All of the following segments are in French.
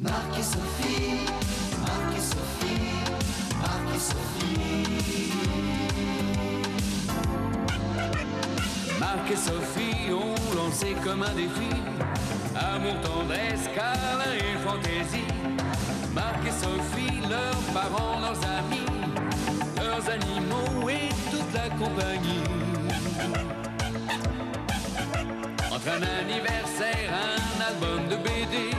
Marc et Sophie, Marc et Sophie, Marc et Sophie. Marc et Sophie ont lancé comme un défi amour, tendresse, câlin et fantaisie. Marc et Sophie, leurs parents, leurs amis, leurs animaux et toute la compagnie. Entre un anniversaire, un album de BD,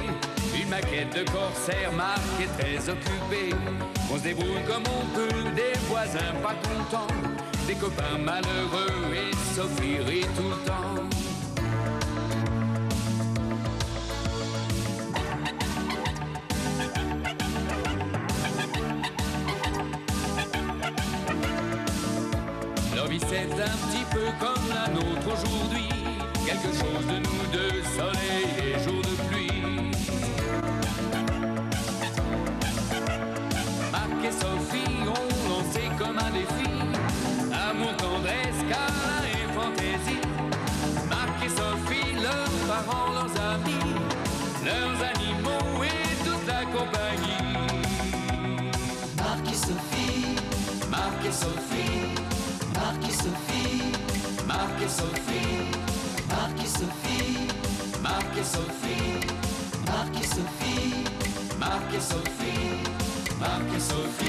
une maquette de corsaire, Marc est très occupé. On se débrouille comme on peut, des voisins pas contents, des copains malheureux et Sophie rit tout le temps. Leur vie c'est un petit peu comme la nôtre aujourd'hui, quelque chose de nous deux, soleil et jour de pluie. Marc et Sophie ont lancé comme un défi amour, tendresse, câlin et fantaisie. Marc et Sophie, leurs parents, leurs amis, leurs animaux et toute la compagnie. Marc et Sophie, Marc et Sophie, Marc et Sophie, Marc et Sophie, Marc et Sophie, Marc et Sophie, Marc et Sophie, Marc et Sophie, Marc et Sophie.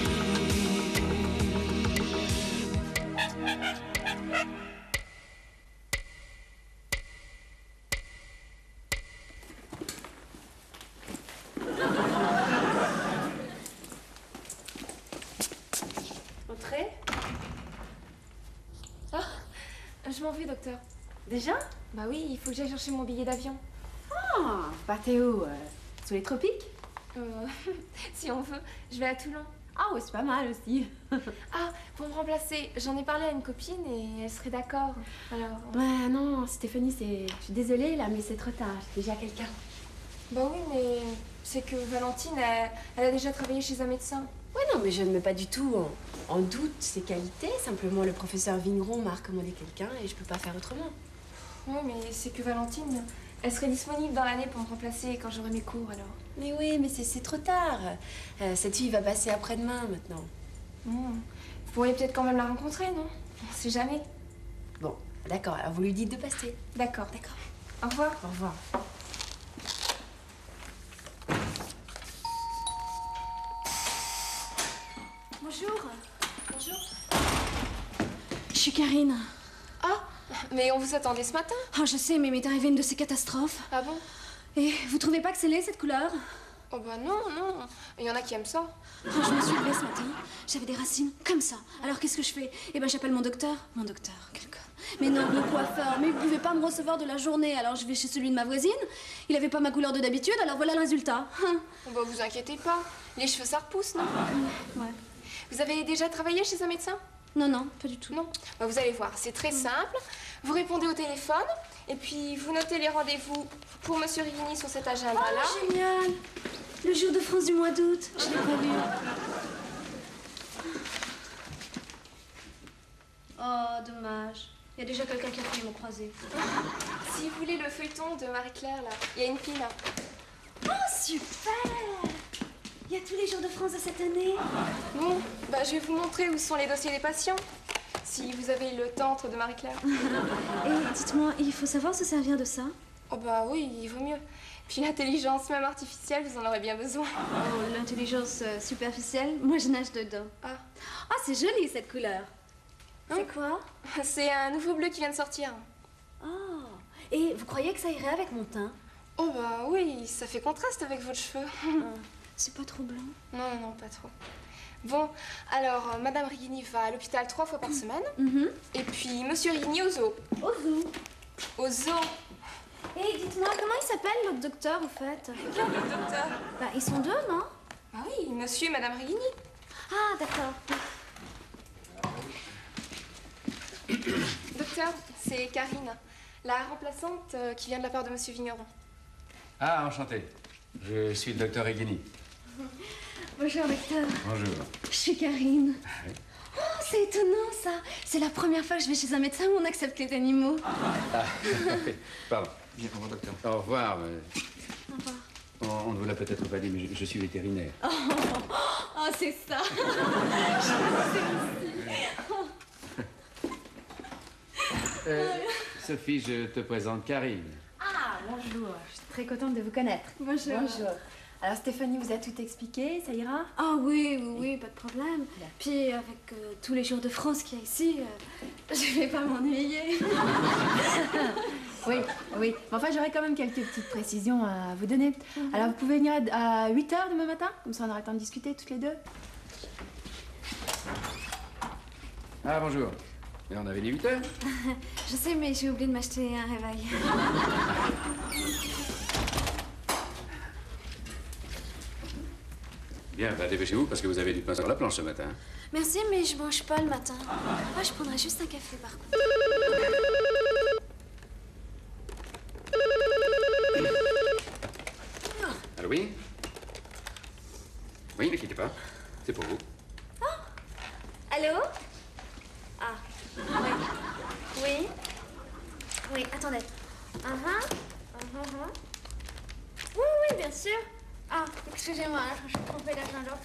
Entrez. Ah, je m'en vais, docteur. Déjà? Bah oui, il faut que j'aille chercher mon billet d'avion. Ah, partez où? Sous les tropiques? Si on veut, je vais à Toulon. Ah oui, c'est pas mal aussi. Ah, pour me remplacer, j'en ai parlé à une copine et elle serait d'accord. Alors... Ouais, non, Stéphanie, je suis désolée là, mais c'est trop tard, j'ai déjà quelqu'un. Bah oui, mais c'est que Valentine, elle a déjà travaillé chez un médecin. Ouais, non, mais je ne mets pas du tout en doute ses qualités. Simplement, le professeur Vigneron m'a recommandé quelqu'un et je peux pas faire autrement. Ouais, mais c'est que Valentine, elle serait disponible dans l'année pour me remplacer quand j'aurai mes cours, alors. Mais oui, mais c'est trop tard. Cette fille va passer après-demain, maintenant. Vous pourriez peut-être quand même la rencontrer, non? On sait jamais. Bon, d'accord, alors vous lui dites de passer. D'accord, d'accord. Au revoir. Au revoir. Bonjour. Bonjour. Je suis Karine. Ah, mais on vous attendait ce matin. Oh, je sais, mais il m'est arrivé une de ces catastrophes. Ah bon? Et vous trouvez pas que c'est laid, cette couleur? Oh bah non, non. Il y en a qui aiment ça. Quand je me suis levée ce matin, j'avais des racines comme ça. Alors qu'est-ce que je fais? Eh ben j'appelle mon docteur. Mon docteur, quel con. Mais non, mon coiffeur. Mais il pouvait pas me recevoir de la journée. Alors je vais chez celui de ma voisine. Il avait pas ma couleur de d'habitude, alors voilà le résultat. Oh bah vous inquiétez pas. Les cheveux ça repousse, non? Ouais. Vous avez déjà travaillé chez un médecin? Non, non, pas du tout. Non. Bah vous allez voir, c'est très simple. Vous répondez au téléphone et puis vous notez les rendez-vous pour Monsieur Rigny sur cet agenda-là. Oh, génial! Le jour de France du mois d'août, je l'ai pas vu. Oh, dommage. Il y a déjà quelqu'un qui a failli me croiser. Si vous voulez le feuilleton de Marie-Claire, là, il y a une pile. Oh, super! Il y a tous les jours de France de cette année. Bon, bah je vais vous montrer où sont les dossiers des patients. Si vous avez le tentre de Marie-Claire. Et dites-moi, il faut savoir se servir de ça? Oh bah oui, il vaut mieux. Puis l'intelligence même artificielle, vous en aurez bien besoin. Oh, l'intelligence superficielle, moi je nage dedans. Ah, Ah, c'est joli cette couleur. C'est quoi? c'est un nouveau bleu qui vient de sortir. Oh, et vous croyez que ça irait avec mon teint? Oh bah oui, ça fait contraste avec votre cheveu. C'est pas trop blanc? Non, non, non, pas trop. Bon, alors, Madame Rigny va à l'hôpital 3 fois par semaine. Et puis, Monsieur Rigny au zoo. Au zoo. Au zoo. Et dites-moi, comment il s'appelle l'autre docteur, au fait? Quel docteur? Bah, ils sont deux, non? Ah oui, Monsieur et Madame Rigny. Ah, d'accord. Docteur, c'est Karine, la remplaçante qui vient de la part de Monsieur Vigneron. Ah, enchanté. Je suis le docteur Eguini. Bonjour, docteur. Bonjour. Je suis Karine. Oui. Oh, c'est étonnant, ça. C'est la première fois que je vais chez un médecin où on accepte les animaux. Ah, pardon. Bien, au revoir, docteur. Au revoir. Au revoir. On on ne vous l'a peut-être pas dit, mais je suis vétérinaire. Oh, c'est ça. Sophie, je te présente Karine. Ah, bonjour. Je suis très contente de vous connaître. Bonjour. Bonjour. Alors, Stéphanie vous a tout expliqué, ça ira? Ah oui, pas de problème. Puis avec tous les jours de France qu'il y a ici, je vais pas m'ennuyer. Oui. Mais enfin, j'aurais quand même quelques petites précisions à vous donner. Alors, vous pouvez venir à 8 h demain matin? Comme ça, on aura le temps de discuter toutes les deux. Ah, bonjour. Mais on avait dit 8 h. Je sais, mais j'ai oublié de m'acheter un réveil. Bien, bah, dépêchez-vous parce que vous avez du pain sur la planche ce matin. Merci, mais je mange pas le matin. Ah, je prendrais juste un café par contre. Allô, oui? Oui, ne quittez pas. C'est pour vous. Allô? Ah, oui. Oui, attendez. Oui, bien sûr. Ah, excusez-moi, je me trompais d'agenda.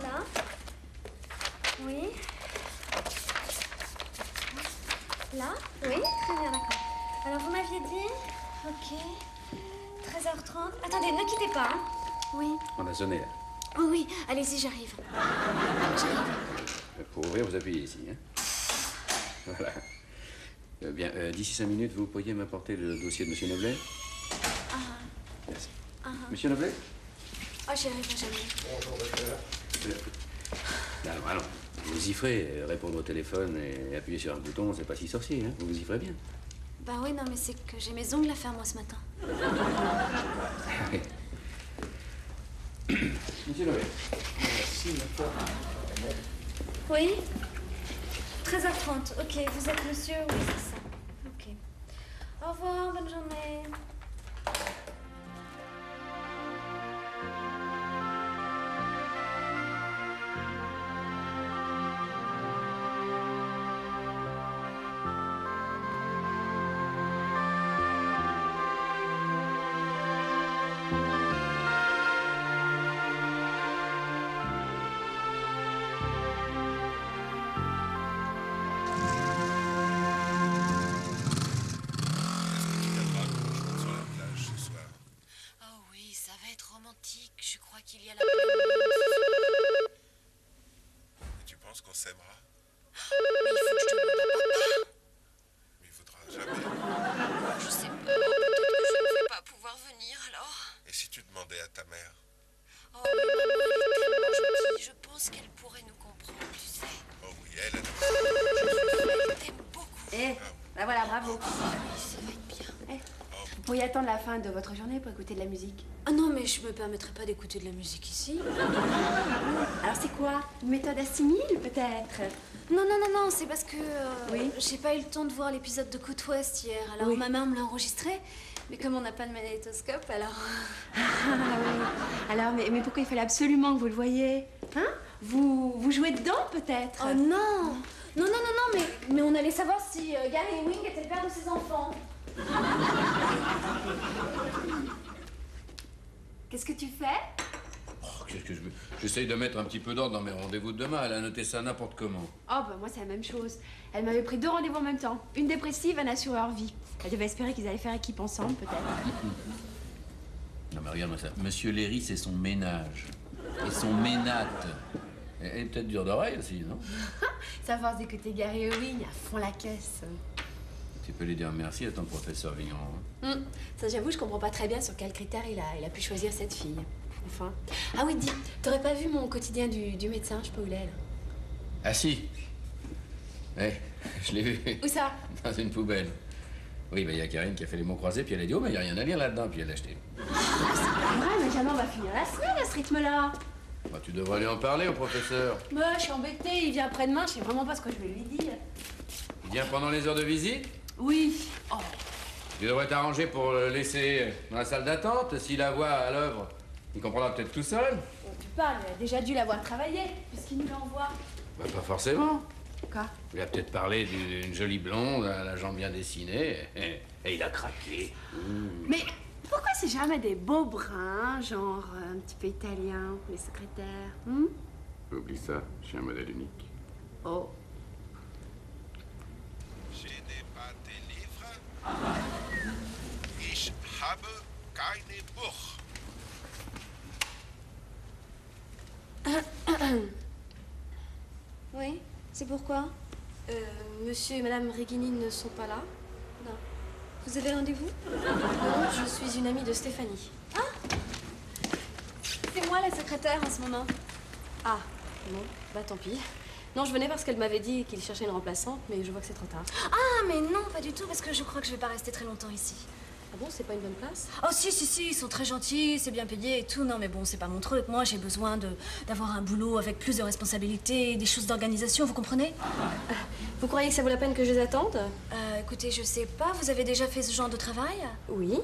Là. Oui. Là. Oui, très bien, d'accord. Alors, vous m'aviez dit... Ok. 13h30. Attendez, ne quittez pas. Hein. Oui. On a sonné là. Oh oui, allez-y, j'arrive. Pour ouvrir, vous appuyez ici. Hein? Voilà. Bien, d'ici 5 minutes, vous pourriez m'apporter le dossier de M. Noblet? Merci. Monsieur Noblet? Oh, j'y arriverai jamais. Allons. Vous y ferez. Répondre au téléphone et appuyer sur un bouton, c'est pas si sorcier. Hein? Vous y ferez bien. Bah oui, non, mais c'est que j'ai mes ongles à faire, moi, ce matin. Monsieur Noblet. Oui 13h30, ok, vous êtes monsieur? Oui, c'est ça. Ok. Au revoir, bonne journée. Je crois qu'il y a la pleine lune. Tu penses qu'on s'aimera? Mais il faut que je demande à papa. Mais il voudra jamais. Je sais pas, peut-être que je ne vais pas pouvoir venir alors. Et si tu demandais à ta mère? Oh, mais maman, elle est tellement gentille. Je pense qu'elle pourrait nous comprendre, tu sais. Oh oui, elle Elle t'aime beaucoup. Bah voilà, bravo. Oui, ça va être bien. Vous pourriez attendre la fin de votre journée pour écouter de la musique. Ah non, mais je me permettrai pas d'écouter de la musique ici. Alors, c'est quoi? Une méthode à 6000, peut-être? Non, c'est parce que Oui. j'ai pas eu le temps de voir l'épisode de Côte Ouest hier. Alors Oui. ma mère me l'a enregistré, mais comme on n'a pas de magnétoscope, alors... Ah oui. Alors, mais pourquoi il fallait absolument que vous le voyiez? Hein? Vous jouez dedans, peut-être? Oh non. Non, mais on allait savoir si Gary Ewing était le père de ses enfants. Qu'est-ce que tu fais? Oh, qu'est-ce que je veux? J'essaye de mettre un petit peu d'ordre dans mes rendez-vous de demain. Elle a noté ça n'importe comment. Oh, bah moi, c'est la même chose. Elle m'avait pris 2 rendez-vous en même temps. Une dépressive, un assureur vie. Elle devait espérer qu'ils allaient faire équipe ensemble, peut-être. Non, mais regarde-moi ça. Monsieur Léry, c'est son ménage. Et son ménate. Elle est peut-être dure d'oreille aussi, non? Ça, à force d'écouter Gary Ewing, à fond la caisse. Tu peux lui dire merci à ton professeur Vigneron. Hein? Ça, j'avoue, je comprends pas très bien sur quels critères il a pu choisir cette fille. Enfin. Ah oui, dis, t'aurais pas vu mon quotidien du médecin? Je sais pas où il est, là. Ah si. Ouais, je l'ai vu. Où ça? Dans une poubelle. Oui, bah il y a Karine qui a fait les mots croisés, puis elle a dit, oh, mais il n'y a rien à lire là-dedans, puis elle l'a acheté. Ouais, mais jamais on va finir la semaine à ce rythme-là. Bah, tu devrais lui en parler au professeur. Moi, je suis embêtée. Il vient après-demain. Je sais vraiment pas ce que je vais lui dire. Il vient pendant les heures de visite? Oui. Oh. Tu devrais t'arranger pour le laisser dans la salle d'attente. S'il la voit à l'œuvre, il comprendra peut-être tout seul. Tu parles, il a déjà dû l'avoir travaillé, puisqu'il nous l'envoie. Bah, pas forcément. Quoi? Il a peut-être parlé d'une jolie blonde, à la jambe bien dessinée, et il a craqué. Mais Pourquoi c'est jamais des beaux bruns, genre un petit peu italien, les secrétaires? Oublie ça, je suis un modèle unique. Oh. Je n'ai pas tes livres. Ich habe keine Buch. Oui, c'est pourquoi Monsieur et Madame Reghini ne sont pas là. Non. Vous avez rendez-vous? Non, je suis une amie de Stéphanie. Ah, c'est moi la secrétaire en ce moment. Ah, bon, bah tant pis. Non, je venais parce qu'elle m'avait dit qu'il cherchait une remplaçante, mais je vois que c'est trop tard. Ah, mais non, pas du tout, parce que je crois que je vais pas rester très longtemps ici. Ah bon, c'est pas une bonne place? Oh si, ils sont très gentils, c'est bien payé et tout. Non, mais bon, c'est pas mon truc. Moi, j'ai besoin d'avoir un boulot avec plus de responsabilités, des choses d'organisation, vous comprenez? Vous croyez que ça vaut la peine que je les attende? Écoutez, je sais pas, vous avez déjà fait ce genre de travail? Oui.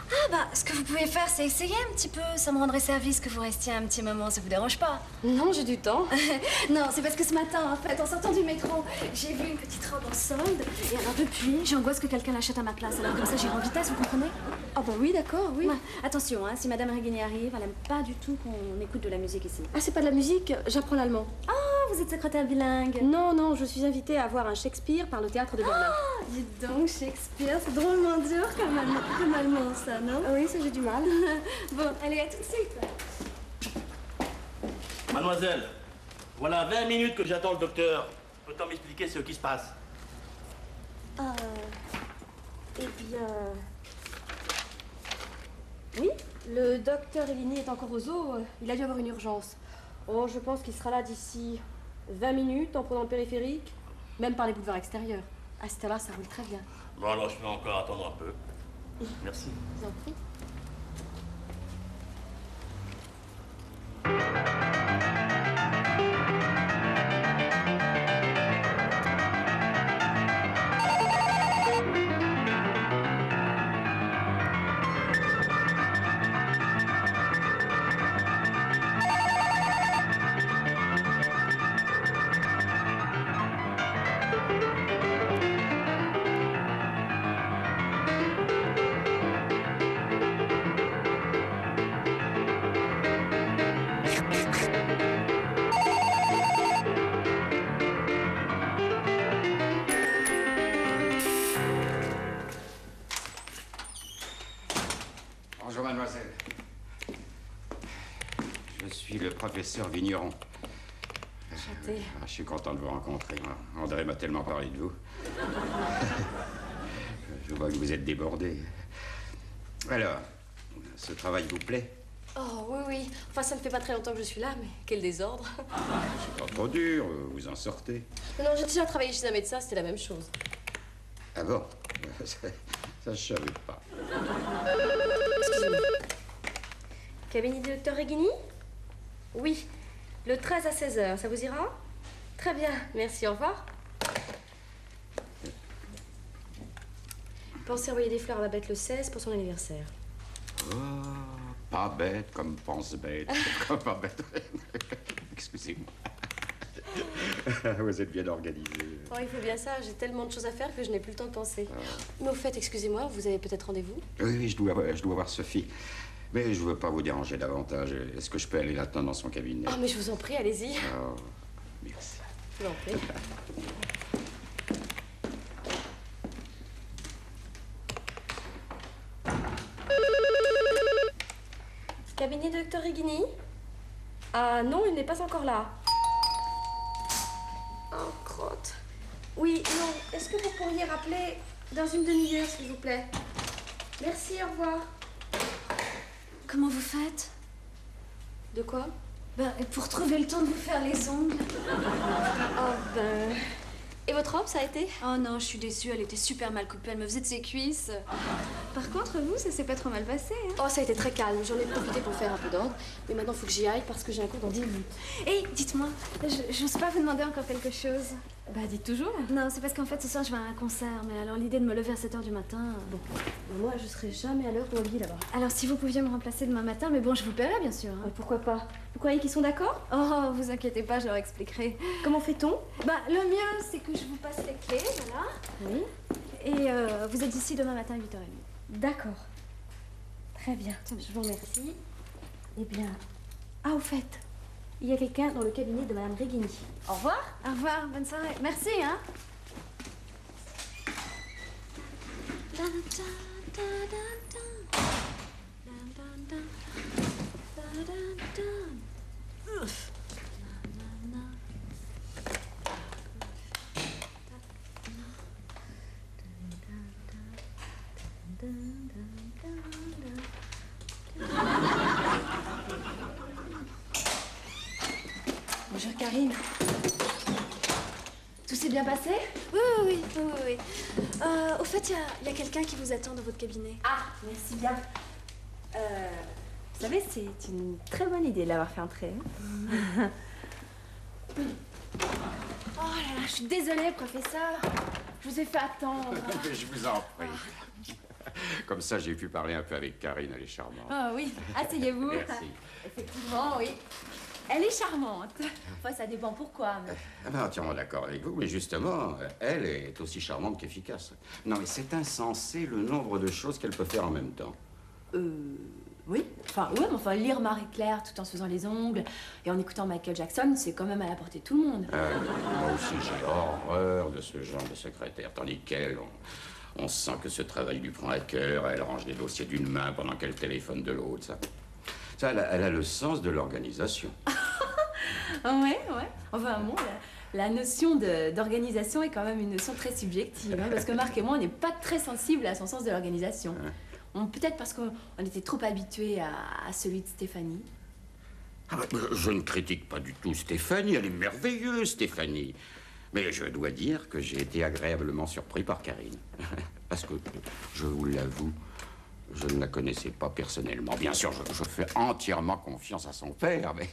Ah bah, ce que vous pouvez faire, c'est essayer un petit peu. Ça me rendrait service que vous restiez un petit moment, ça vous dérange pas? Non, j'ai du temps. Non, c'est parce que ce matin, en fait, en sortant du métro, j'ai vu une petite robe en solde. Et alors depuis, j'angoisse que quelqu'un l'achète à ma place. Alors comme ça, j'irai en vitesse, vous comprenez? Ah bah oui, d'accord, oui. Ouais. Attention, hein, si Madame Reghini arrive, elle aime pas du tout qu'on écoute de la musique ici. Ah, c'est pas de la musique, j'apprends l'allemand. Ah, vous êtes secrétaire bilingue? Non, non, je suis invitée à voir un Shakespeare par le théâtre de Berlin. Ah, dites donc, Shakespeare, c'est drôlement dur comme allemand, ça, non? Oui, ça j'ai du mal. Bon, allez, à tout de suite. Mademoiselle, voilà 20 minutes que j'attends le docteur. Peut-on m'expliquer ce qui se passe? Eh bien... Oui, le docteur Reghini est encore aux eaux. Il a dû avoir une urgence. Oh, je pense qu'il sera là d'ici 20 minutes en prenant le périphérique, même par les boulevards extérieurs. À cette heure-là, ça roule très bien. Bon, alors je peux encore attendre un peu. Merci. Je vous en prie. Bonjour, mademoiselle. Je suis le professeur Vigneron. Enchantée. Je suis content de vous rencontrer. André m'a tellement parlé de vous. Je vois que vous êtes débordé. Alors, ce travail vous plaît? Oh, oui, oui. Enfin, ça ne fait pas très longtemps que je suis là, mais quel désordre. C'est pas trop dur, vous en sortez. Non, j'ai déjà travaillé chez un médecin, c'était la même chose. Ah bon? Ça, je savais pas. Excusez-moi. Cabinet du docteur Reghini? Oui, le 13 à 16h, ça vous ira? Très bien, merci, au revoir. Pensez envoyer des fleurs à ma bête le 16 pour son anniversaire. Oh, pas bête comme pense bête. Comme pas bête. Excusez-moi. Vous êtes bien organisé. Oh, il faut bien ça, j'ai tellement de choses à faire que je n'ai plus le temps de penser. Mais au fait, excusez-moi, vous avez peut-être rendez-vous? Oui, je dois voir Sophie. Mais je ne veux pas vous déranger davantage. Est-ce que je peux aller l'attendre dans son cabinet? Oh, mais je vous en prie, allez-y. Oh, merci. Je vous en prie. Cabinet de docteur Reghini? Ah non, il n'est pas encore là. Oh, crotte. Oui, non, est-ce que vous pourriez rappeler dans une demi-heure, s'il vous plaît? Merci, au revoir. Comment vous faites? De quoi? Ben, pour trouver le temps de vous faire les ongles. Oh, ben... Et votre robe, ça a été? Oh non, je suis déçue, elle était super mal coupée, elle me faisait de ses cuisses. Par contre, vous, ça s'est pas trop mal passé, hein? Oh, ça a été très calme, j'en ai profité pour faire un peu d'ordre. Mais maintenant, il faut que j'y aille parce que j'ai un cours dans 10 minutes. Et dites-moi, j'ose pas vous demander encore quelque chose. Bah, dites toujours. Non, c'est parce qu'en fait, ce soir, je vais à un concert, mais alors l'idée de me lever à 7h du matin... Bon, moi, je serai jamais à l'heure pour le là-bas. Alors, si vous pouviez me remplacer demain matin, mais bon, je vous paierai, bien sûr. Hein. Pourquoi pas? Vous croyez qu'ils sont d'accord? Oh, vous inquiétez pas, je leur expliquerai. Comment fait-on? Bah, le mieux, c'est que je vous passe les clés, voilà. Oui. Et vous êtes ici demain matin à 8h30. D'accord. Très bien, je vous remercie. Eh bien, au fait, il y a quelqu'un dans le cabinet de Madame Reghini. Au revoir. Au revoir, bonne soirée. Merci, hein. Bonjour Karine. Tout s'est bien passé? Oui. Au fait, il y a quelqu'un qui vous attend dans votre cabinet. Ah, merci bien. Vous savez, c'est une très bonne idée de l'avoir fait entrer. Hein. Oh là là, je suis désolée, professeur. Je vous ai fait attendre. Je vous en prie. Comme ça, j'ai pu parler un peu avec Karine, elle est charmante. Ah oui, asseyez-vous. Merci. Effectivement, oui. Elle est charmante. Enfin, ça dépend pourquoi. Mais... Ah ben, entièrement d'accord avec vous, mais justement, elle est aussi charmante qu'efficace. Non, mais c'est insensé le nombre de choses qu'elle peut faire en même temps. Oui. Mais enfin, lire Marie-Claire tout en se faisant les ongles et en écoutant Michael Jackson, c'est quand même à la portée de tout le monde. Moi aussi, j'ai horreur de ce genre de secrétaire, tandis qu'elle, on sent que ce travail lui prend à cœur, elle range les dossiers d'une main pendant qu'elle téléphone de l'autre, ça, elle a le sens de l'organisation. Ouais. Enfin, bon, la notion d'organisation est quand même une notion très subjective, hein, parce que Marc et moi, on n'est pas très sensibles à son sens de l'organisation. Peut-être parce qu'on était trop habitués à celui de Stéphanie. Ah ben, je ne critique pas du tout Stéphanie, elle est merveilleuse, Stéphanie. Mais je dois dire que j'ai été agréablement surpris par Karine. Parce que, je vous l'avoue, je ne la connaissais pas personnellement. Bien sûr, je fais entièrement confiance à son père, mais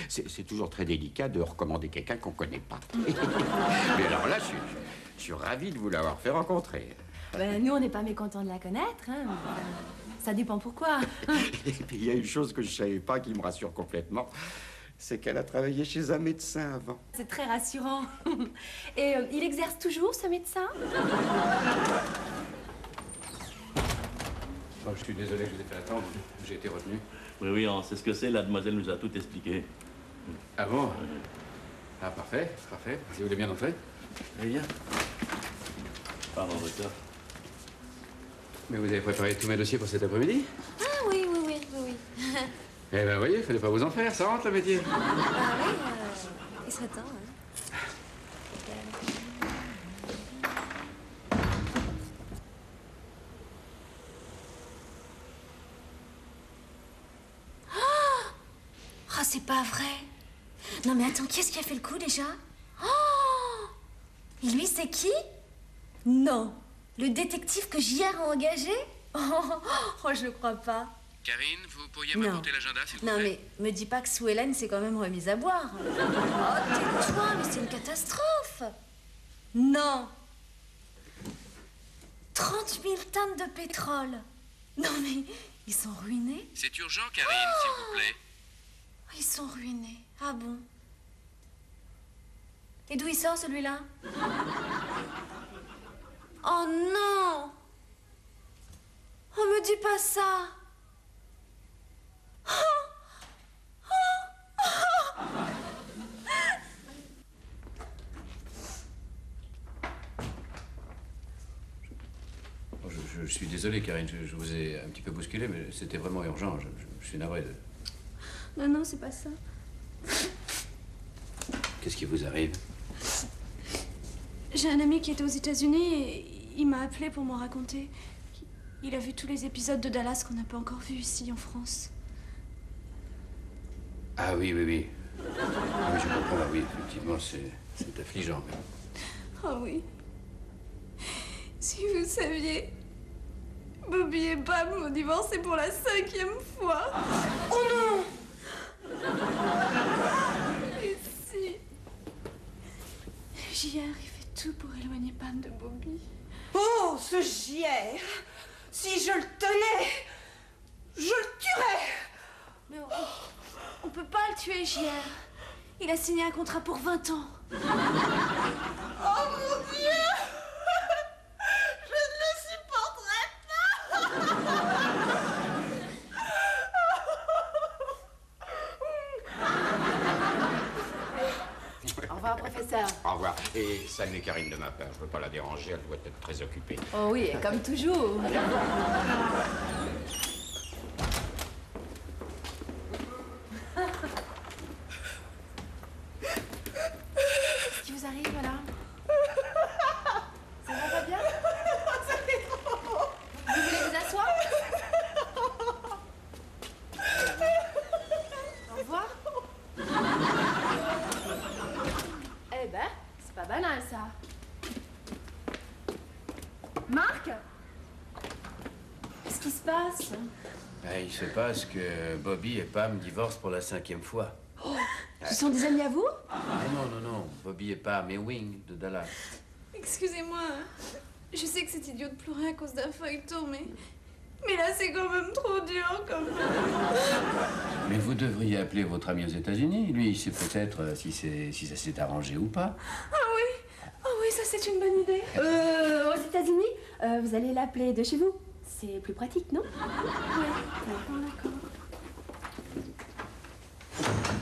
c'est toujours très délicat de recommander quelqu'un qu'on ne connaît pas. Mais alors là, je suis ravi de vous l'avoir fait rencontrer. Ben, nous, on n'est pas mécontents de la connaître. Hein. Ça dépend pourquoi. Et puis, il y a une chose que je ne savais pas qui me rassure complètement. C'est qu'elle a travaillé chez un médecin avant. C'est très rassurant. Et il exerce toujours, ce médecin? Oh, je suis désolé, je vous ai fait attendre. J'ai été retenu. Oui, on sait ce que c'est. La demoiselle nous a tout expliqué. Ah bon? Ah, parfait. Si vous voulez bien entrer. Eh bien. Pardon, docteur. Mais vous avez préparé tous mes dossiers pour cet après-midi? Ah oui. Eh ben, voyez, fallait pas vous en faire, ça rentre le métier. Il serait temps, hein. Oh, c'est pas vrai. Non mais attends, qui est-ce qui a fait le coup déjà? Oh, lui c'est qui? Non, le détective que JR a engagé? Oh, je le crois pas. Karine, vous pourriez me monter l'agenda, s'il vous plaît? Non mais me dis pas que Sue Hélène s'est quand même remise à boire. Oh, tais-toi, mais c'est une catastrophe. Non. 30 000 tonnes de pétrole. Non mais, ils sont ruinés. C'est urgent, Karine, s'il vous plaît. Ils sont ruinés. Ah bon? Et d'où il sort celui-là? Oh non! Oh, me dis pas ça! Je suis désolé, Karine, je vous ai un petit peu bousculé, mais c'était vraiment urgent. Je suis navré de... Non, c'est pas ça. Qu'est-ce qui vous arrive? J'ai un ami qui était aux États-Unis et il m'a appelé pour m'en raconter. Il a vu tous les épisodes de Dallas qu'on n'a pas encore vus ici en France. Ah oui. Ah oui, je comprends, là, oui, effectivement, c'est affligeant. Mais... Ah oui. Si vous saviez, Bobby et Pam ont divorcé pour la 5e fois. Oh non! Et si... JR, il fait tout pour éloigner Pam de Bobby. Oh, ce JR! Si je le tenais, je le tuerais! Mais on peut pas le tuer, JR. Il a signé un contrat pour 20 ans. Oh mon Dieu! Je ne le supporterai pas! professeur. Au revoir. Et saluez Karine de ma part. Je veux pas la déranger, elle doit être très occupée. Oh oui, comme toujours. Qu'est-ce qui vous arrive, là? Ça va pas bien? Vous voulez vous asseoir? Au revoir. Eh ben, c'est pas banal, ça. Marc? Qu'est-ce qui se passe? Ben, il se passe que Bobby et Pam divorcent pour la 5e fois. Oh, ce sont des amis à vous? Non. Bobby et Pam et Wing de Dallas. Excusez-moi, je sais que c'est idiot de pleurer à cause d'un feuilleton, mais là c'est quand même trop dur comme ça. Mais vous devriez appeler votre ami aux États-Unis. Lui, il sait peut-être si ça s'est arrangé ou pas. Ah oui, ça c'est une bonne idée. Aux États-Unis, vous allez l'appeler de chez vous. C'est plus pratique, non? Ouais, d'accord.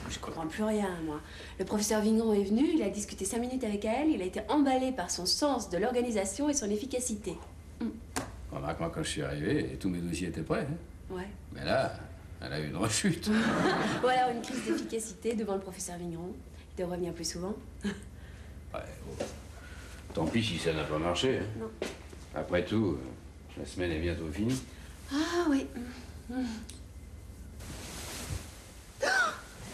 Je comprends plus rien, moi. Le professeur Vigneron est venu, il a discuté 5 minutes avec elle, il a été emballé par son sens de l'organisation et son efficacité. Remarque, moi, quand je suis arrivé, tous mes dossiers étaient prêts. Hein. Ouais. Mais là, elle a eu une rechute. Voilà, une crise d'efficacité devant le professeur Vigneron. Il devrait venir plus souvent. Ouais, bon. Tant pis si ça n'a pas marché. Hein. Non. Après tout, la semaine est bientôt finie. Ah oui.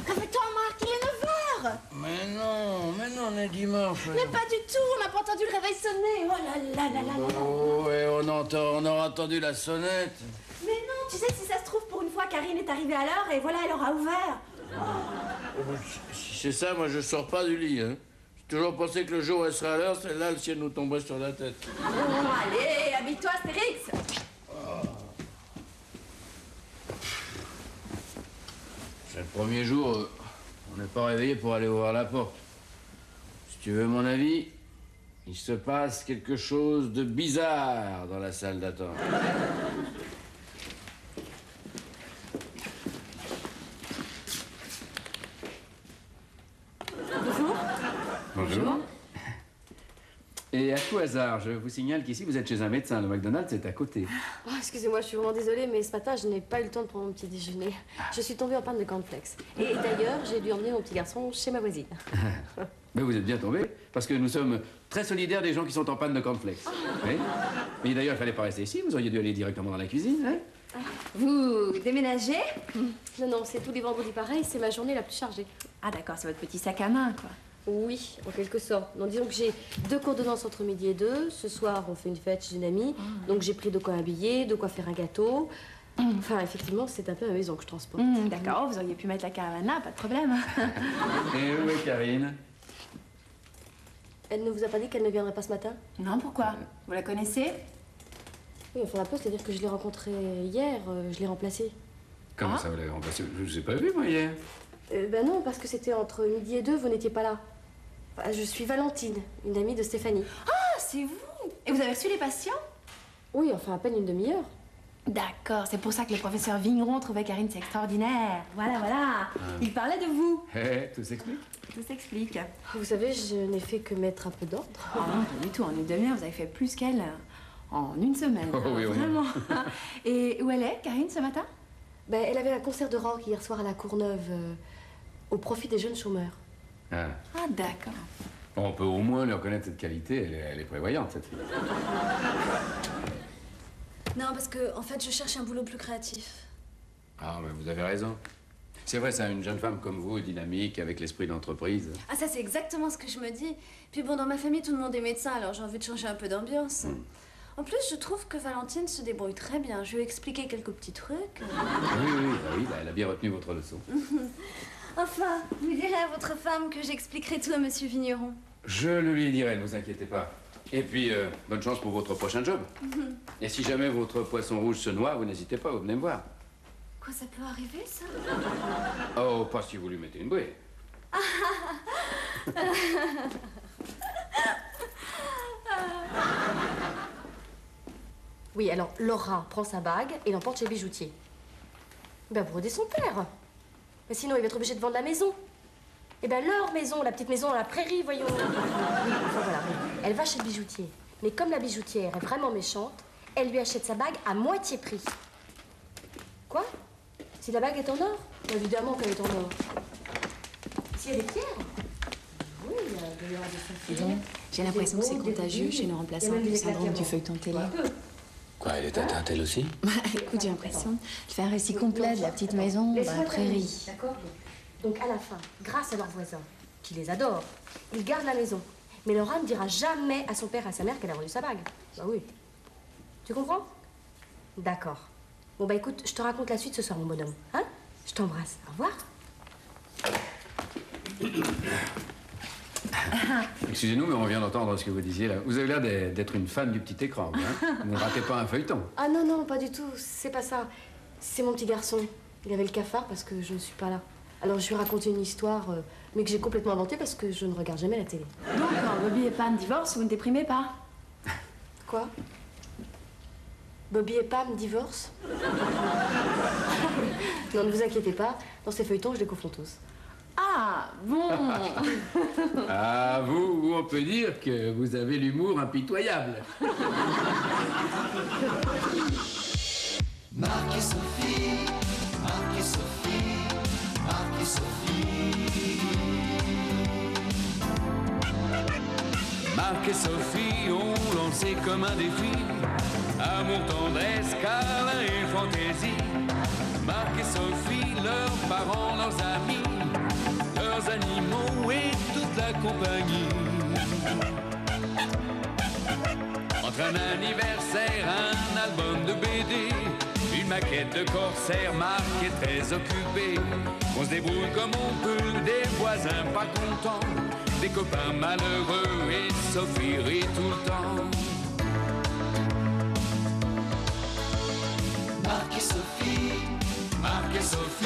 Réveille-toi, Marc, il est 9h. Mais non, on est dimanche. Mais pas du tout, on n'a pas entendu le réveil sonner. Oh là là. Oh, et on aura entendu la sonnette. Mais non, tu sais, si ça se trouve, pour une fois, Karine est arrivée à l'heure et voilà, elle aura ouvert. Si c'est ça, moi je sors pas du lit. Hein. J'ai toujours pensé que le jour où elle serait à l'heure, celle-là, le ciel nous tomberait sur la tête. Bon, allez, habille-toi, Astérix. C'est le premier jour, on n'est pas réveillé pour aller ouvrir la porte. Si tu veux mon avis, il se passe quelque chose de bizarre dans la salle d'attente. Bonjour. Et à tout hasard, je vous signale qu'ici, vous êtes chez un médecin. Le McDonald's est à côté. Oh, excusez-moi, je suis vraiment désolée, mais ce matin, je n'ai pas eu le temps de prendre mon petit déjeuner. Je suis tombée en panne de cornflakes. Et d'ailleurs, j'ai dû emmener mon petit garçon chez ma voisine. Mais vous êtes bien tombé, parce que nous sommes très solidaires des gens qui sont en panne de cornflakes. Oui. Mais d'ailleurs, il fallait pas rester ici. Vous auriez dû aller directement dans la cuisine. Hein. Vous déménagez? Non, c'est tous les vendredis pareil, c'est ma journée la plus chargée. Ah d'accord, c'est votre petit sac à main, quoi. Oui, en quelque sorte. Donc disons que j'ai 2 cours de danse entre midi et 2. Ce soir, on fait une fête chez une amie. Donc j'ai pris de quoi habiller, de quoi faire un gâteau. Enfin, effectivement, c'est un peu à la maison que je transporte. D'accord, vous auriez pu mettre la caravane là, pas de problème. Et où est Karine? Elle ne vous a pas dit qu'elle ne viendrait pas ce matin? Non, pourquoi? Vous la connaissez? Oui, enfin un peu, c'est-à-dire que je l'ai rencontrée hier, je l'ai remplacée. Comment ça, vous l'avez remplacé? Je vous ai pas vu, moi, hier. Ben non, parce que c'était entre midi et 2, vous n'étiez pas là. Enfin, je suis Valentine, une amie de Stéphanie. Ah, c'est vous? Et vous avez reçu les patients? Oui, enfin à peine une demi-heure. D'accord, c'est pour ça que le professeur Vigneron trouvait Karine si extraordinaire. Voilà. Il parlait de vous. Tout s'explique. Tout s'explique. Vous savez, je n'ai fait que mettre un peu d'ordre. Ah non, pas du tout. En une demi-heure, vous avez fait plus qu'elle en une semaine. Oh, oui, vraiment. Et où elle est, Karine, ce matin? Ben, elle avait un concert de rock hier soir à la Courneuve, au profit des jeunes chômeurs. Ah. Ah, d'accord. On peut au moins lui reconnaître cette qualité. Elle est prévoyante, cette fille. Non, parce que, en fait, je cherche un boulot plus créatif. Ah, mais vous avez raison. C'est vrai, ça, une jeune femme comme vous, dynamique, avec l'esprit d'entreprise. Ah, ça, c'est exactement ce que je me dis. Puis bon, dans ma famille, tout le monde est médecin, alors j'ai envie de changer un peu d'ambiance. En plus, je trouve que Valentine se débrouille très bien. Je lui ai expliqué quelques petits trucs. Oui, elle a bien retenu votre leçon. Enfin, vous direz à votre femme que j'expliquerai tout à Monsieur Vigneron. Je le lui dirai, ne vous inquiétez pas. Et puis, bonne chance pour votre prochain job. Et si jamais votre poisson rouge se noie, vous n'hésitez pas, vous venez me voir. Quoi, ça peut arriver, ça? Oh, pas si vous lui mettez une bouée. Oui, alors Laura prend sa bague et l'emporte chez le bijoutier. Ben, pour aider son père. Mais sinon, il va être obligé de vendre la maison. Eh bien, leur maison, la petite maison dans la prairie, voyons. Oui, enfin, voilà. Elle va chez le bijoutier. Mais comme la bijoutière est vraiment méchante, elle lui achète sa bague à moitié prix. Quoi? Si la bague est en or? Évidemment qu'elle est en or. S'il y a des pierres? Oui, il y a des saphirs. Dis donc, j'ai l'impression que c'est contagieux chez nos remplaçants du syndrome du feuilleton télé. Quoi, elle est atteinte elle aussi? Écoute, j'ai l'impression. Je fais un récit complet de la petite maison dans la prairie. D'accord? Donc à la fin, grâce à leurs voisins, qui les adorent, ils gardent la maison. Mais Laura ne dira jamais à son père et à sa mère qu'elle a vendu sa bague. Bah oui. Tu comprends? D'accord. Bon bah écoute, je te raconte la suite ce soir, mon bonhomme. Hein? Je t'embrasse. Au revoir. Excusez-nous, mais on vient d'entendre ce que vous disiez là. Vous avez l'air d'être une fan du petit écran, hein? Vous ne ratez pas un feuilleton. Ah non, non, pas du tout. C'est pas ça. C'est mon petit garçon. Il avait le cafard parce que je ne suis pas là. Alors je lui ai raconté une histoire, mais que j'ai complètement inventée parce que je ne regarde jamais la télé. Donc, quand Bobby et Pam divorcent, vous ne déprimez pas? Quoi? Bobby et Pam divorcent? Non, ne vous inquiétez pas. Dans ces feuilletons, je les confonds tous. Ah, bon. Ah, vous, on peut dire que vous avez l'humour impitoyable. Marc et Sophie, Marc et Sophie, Marc et Sophie. Marc et Sophie ont lancé comme un défi. Amour, tendresse, câlin et fantaisie. Marc et Sophie, leurs parents, leurs amis, leurs animaux et toute la compagnie. Entre un anniversaire, un album de BD, une maquette de corsaire, Marc est très occupé. On se débrouille comme on peut, des voisins pas contents, des copains malheureux et Sophie rit tout le temps. Marc et Sophie, Marc et Sophie.